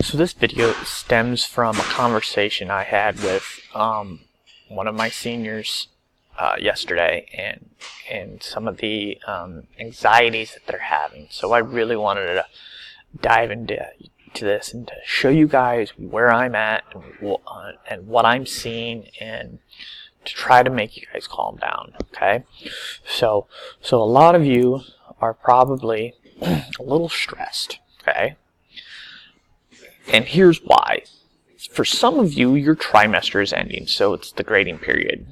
So this video stems from a conversation I had with one of my seniors yesterday, and some of the anxieties that they're having. So I really wanted to dive into this and to show you guys where I'm at and what I'm seeing, and to try to make you guys calm down. Okay, so a lot of you are probably a little stressed. Okay. And here's why. For some of you, your trimester is ending, so it's the grading period.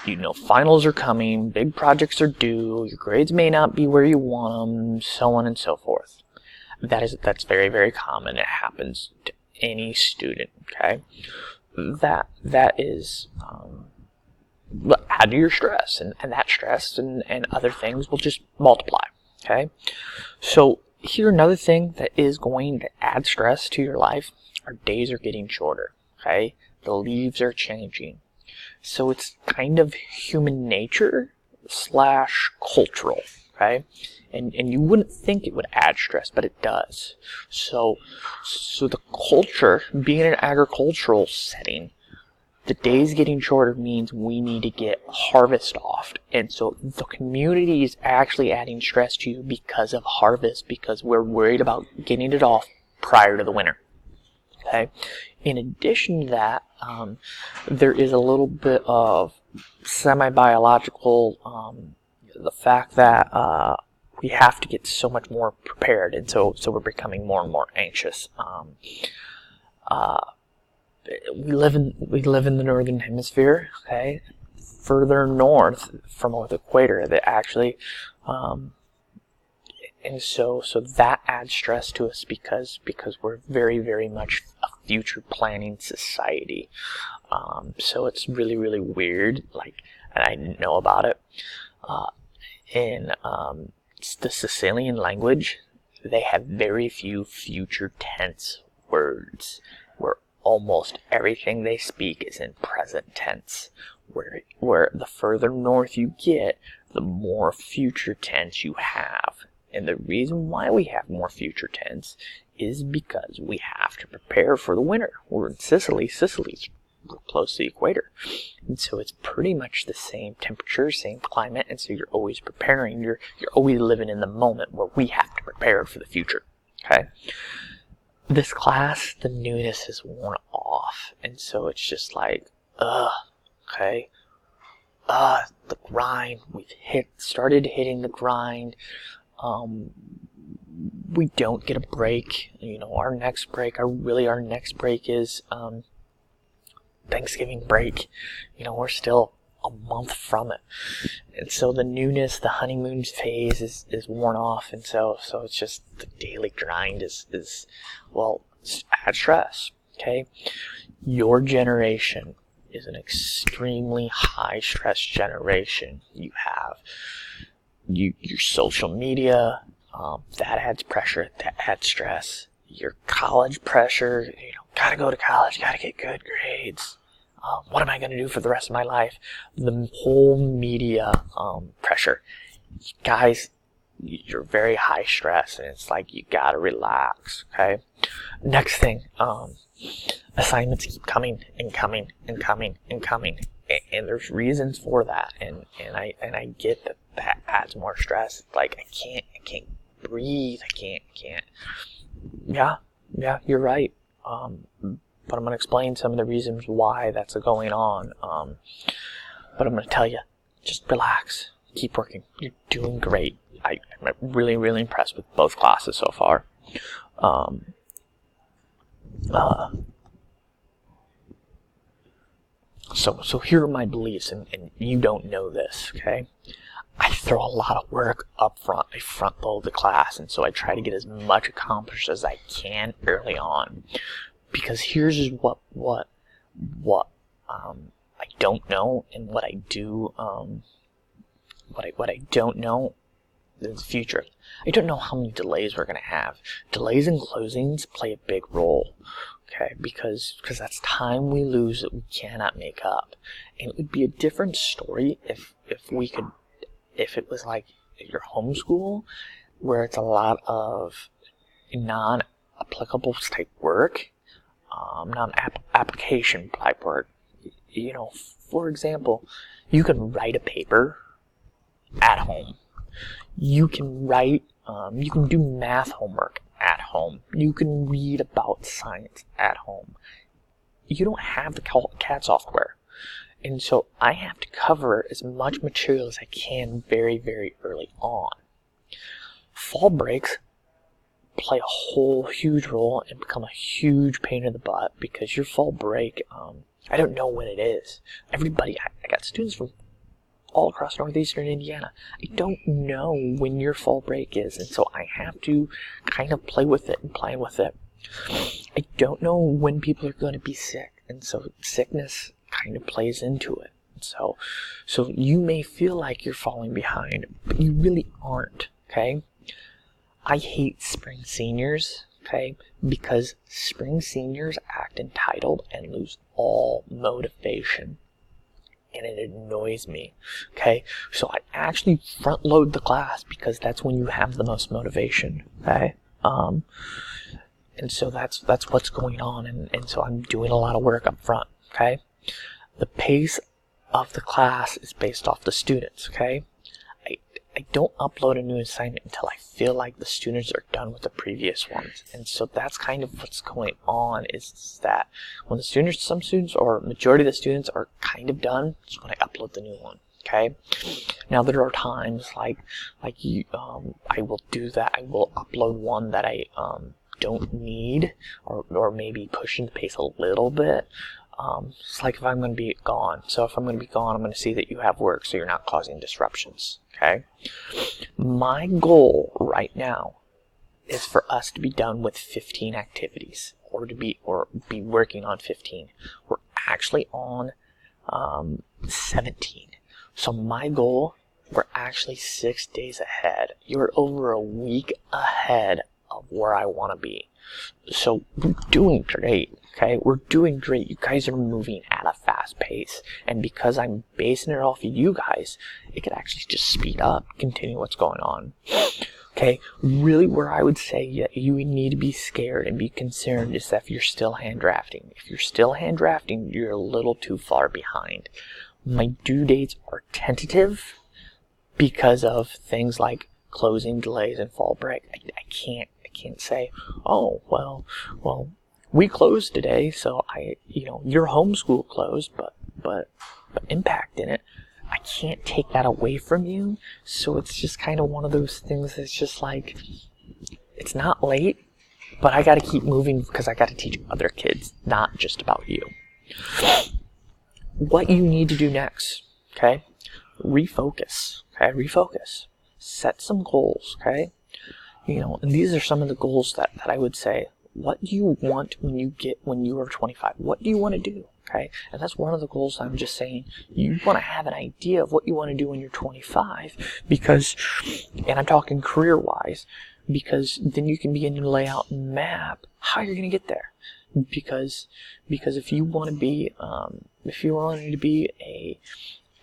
You know finals are coming, big projects are due, your grades may not be where you want them, so on and so forth. That's very, very common. It happens to any student, okay? That is add to your stress, and that stress and other things will just multiply, okay? So here, another thing that is going to add stress to your life: our days are getting shorter, okay? The leaves are changing. So it's kind of human nature / cultural, okay? And you wouldn't think it would add stress, but it does. So the culture, being an agricultural setting, the days getting shorter means we need to get harvest off. And so the community is actually adding stress to you because of harvest, because we're worried about getting it off prior to the winter. Okay. In addition to that, there is a little bit of semi-biological, the fact that we have to get so much more prepared, and so we're becoming more and more anxious. We live in the northern hemisphere, okay? Further north from the equator, that actually, and so that adds stress to us because we're very, very much a future planning society. So it's really, really weird. And I didn't know about it. In the Sicilian language, they have very few future tense words, where almost everything they speak is in present tense. Where the further north you get, the more future tense you have. And the reason why we have more future tense is because we have to prepare for the winter. We're in Sicily. Sicily's close to the equator. And so it's pretty much the same temperature, same climate, and so you're always preparing. You're always living in the moment where we have to prepare for the future. Okay? This class, the newness is worn off, and so it's just like, okay, the grind. We've started hitting the grind. We don't get a break. Our next break is Thanksgiving break. We're still a month from it, and so the newness, the honeymoon phase is worn off, and so it's just the daily grind is add stress. Okay, your generation is an extremely high stress generation. You have your social media, that adds pressure, that adds stress. Your college pressure, gotta go to college, gotta get good grades. What am I going to do for the rest of my life? The whole media pressure. Guys, you're very high stress, and it's like you gotta relax, okay? Next thing, assignments keep coming and coming and coming and coming, and there's reasons for that, and I get that adds more stress. Like, I can't breathe, I can't. Yeah, you're right. But I'm going to explain some of the reasons why that's going on. But I'm going to tell you, just relax. Keep working. You're doing great. I'm really, really impressed with both classes so far. So here are my beliefs, and you don't know this, okay? I throw a lot of work up front. I front load the class, and so I try to get as much accomplished as I can early on. Because here's what I don't know, and what I do, what I don't know is the future. I don't know how many delays we're going to have. Delays and closings play a big role, okay? Because that's time we lose that we cannot make up. And it would be a different story if it was like your homeschool, where it's a lot of non-applicable type work, non-application type work. You know, for example, you can write a paper at home. You can you can do math homework at home. You can read about science at home. You don't have the CAD software. And so I have to cover as much material as I can very, very early on. Fall breaks play a whole huge role and become a huge pain in the butt because your fall break, I don't know when it is. I got students from all across northeastern Indiana. I don't know when your fall break is, and so I have to kind of play with it and plan with it. I don't know when people are going to be sick, and so sickness kind of plays into it. So you may feel like you're falling behind, but you really aren't, okay? I hate spring seniors, okay, because spring seniors act entitled and lose all motivation. And it annoys me, okay? So I actually front load the class because that's when you have the most motivation, okay? And so that's what's going on, and so I'm doing a lot of work up front, okay? The pace of the class is based off the students, okay? I don't upload a new assignment until I feel like the students are done with the previous ones. And so that's kind of what's going on, is that when some students or majority of the students are kind of done, is when I upload the new one. Okay. Now there are times like I will do that. I will upload one that I don't need, or maybe pushing the pace a little bit. It's like if I'm going to be gone. So if I'm going to be gone, I'm going to see that you have work so you're not causing disruptions. Okay? My goal right now is for us to be done with 15 activities, or be working on 15. We're actually on 17. So my goal, we're actually 6 days ahead. You're over a week ahead of where I want to be. So we're doing great, okay? We're doing great. You guys are moving at a fast pace. And because I'm basing it off of you guys, it could actually just speed up, continue what's going on. Okay, really where I would say you need to be scared and be concerned is that if you're still hand drafting. If you're still hand drafting, you're a little too far behind. My due dates are tentative because of things like closing delays and fall break. I can't say, oh, well, we closed today, so your homeschool closed, but impact in it. I can't take that away from you, so it's just kind of one of those things that's just like, it's not late, but I gotta keep moving because I gotta teach other kids, not just about you. What you need to do next, okay? Refocus, okay? Refocus. Set some goals, okay? And these are some of the goals that I would say, what do you want when you are 25? What do you want to do? Okay, and that's one of the goals. I'm just saying, you want to have an idea of what you want to do when you're 25, and I'm talking career-wise, because then you can begin to lay out and map how you're going to get there. Because if you want to be, a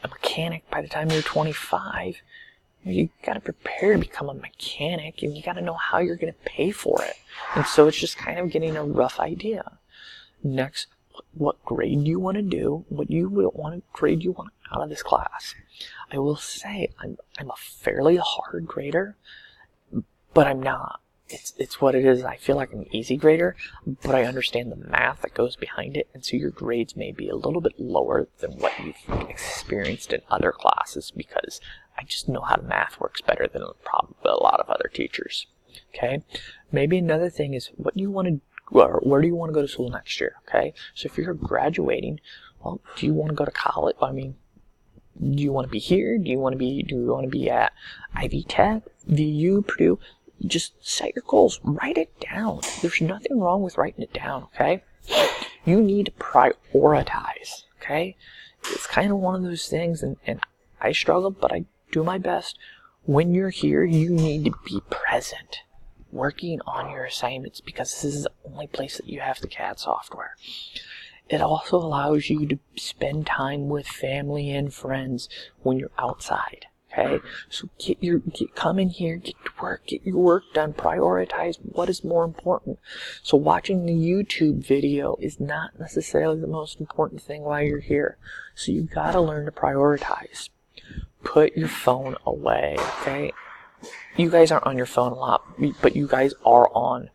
mechanic by the time you're 25, you got to prepare to become a mechanic, and you got to know how you're going to pay for it. And so it's just kind of getting a rough idea. Next, what grade do you want to do? What grade you want out of this class? I will say I'm a fairly hard grader, but I'm not. It's what it is. I feel like I'm an easy grader, but I understand the math that goes behind it, and so your grades may be a little bit lower than what you've experienced in other classes, because I just know how math works better than probably a lot of other teachers. Okay? Maybe another thing is, what do you want to where do you want to go to school next year? Okay, so if you're graduating, well, do you want to go to college? I mean, do you want to be here? Do you want to be at Ivy Tech, VU, Purdue? Just set your goals. Write it down. There's nothing wrong with writing it down. Okay, you need to prioritize. Okay, it's kind of one of those things, and I struggle, but I do my best. When you're here, you need to be present, working on your assignments, because this is the only place that you have the CAD software. It also allows you to spend time with family and friends when you're outside, Okay, so come in here, get to work, get your work done, prioritize what is more important. So watching the YouTube video is not necessarily the most important thing while you're here. So you gotta learn to prioritize. Put your phone away, okay? You guys aren't on your phone a lot, but you guys are on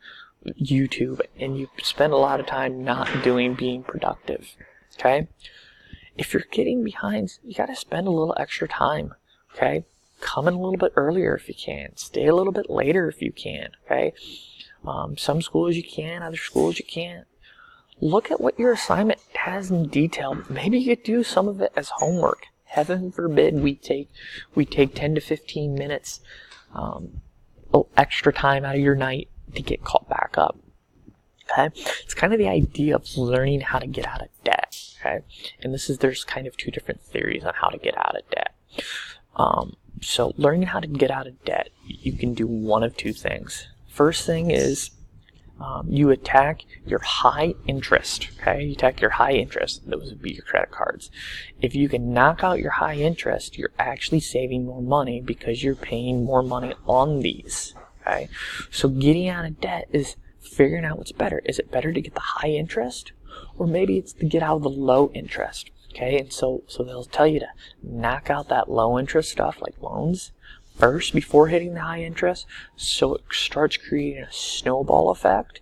YouTube, and you spend a lot of time not being productive, okay? If you're getting behind, you gotta spend a little extra time. Okay, come in a little bit earlier if you can. Stay a little bit later if you can. Okay, some schools you can, other schools you can't. Look at what your assignment has in detail. Maybe you could do some of it as homework. Heaven forbid we take 10 to 15 minutes extra time out of your night to get caught back up. Okay, it's kind of the idea of learning how to get out of debt. Okay, and there's kind of two different theories on how to get out of debt. So learning how to get out of debt, you can do one of two things. First thing is you attack your high interest. Okay, you attack your high interest. Those would be your credit cards. If you can knock out your high interest, you're actually saving more money because you're paying more money on these. Okay, so getting out of debt is figuring out what's better. Is it better to get the high interest, or maybe it's to get out of the low interest? Okay, and so they'll tell you to knock out that low interest stuff like loans first before hitting the high interest, so it starts creating a snowball effect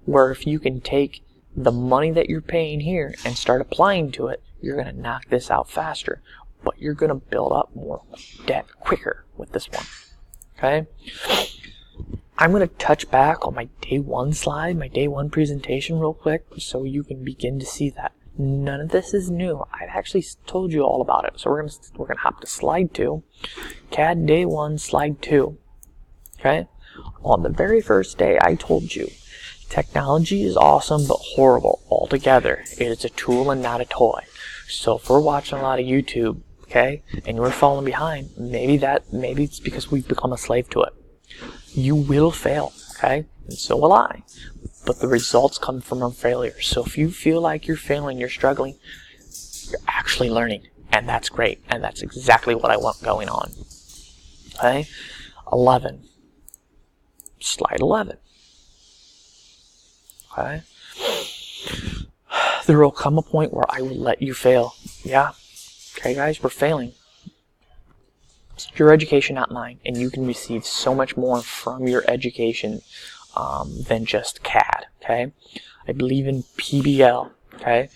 where if you can take the money that you're paying here and start applying to it, you're going to knock this out faster, but you're going to build up more debt quicker with this one. Okay, I'm going to touch back on my day one slide, my day one presentation real quick, so you can begin to see that none of this is new. I've actually told you all about it. So we're gonna hop to slide 2, CAD day 1, slide 2. Okay, on the very first day, I told you technology is awesome but horrible altogether. It is a tool and not a toy. So if we're watching a lot of YouTube, okay, and we're falling behind, maybe it's because we've become a slave to it. You will fail, okay, and so will I. But the results come from our failure. So if you feel like you're failing, you're struggling, you're actually learning. And that's great. And that's exactly what I want going on. Okay? 11. Slide 11. Okay? There will come a point where I will let you fail. Yeah. Okay, guys, we're failing. It's your education, not mine. And you can receive so much more from your education than just CAD, okay? I believe in PBL, okay?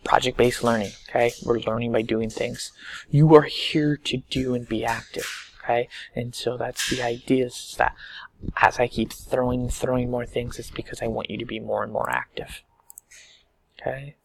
Project-based learning, okay? We're learning by doing things. You are here to do and be active, okay? And so that's the idea, is that as I keep throwing more things, it's because I want you to be more and more active, okay?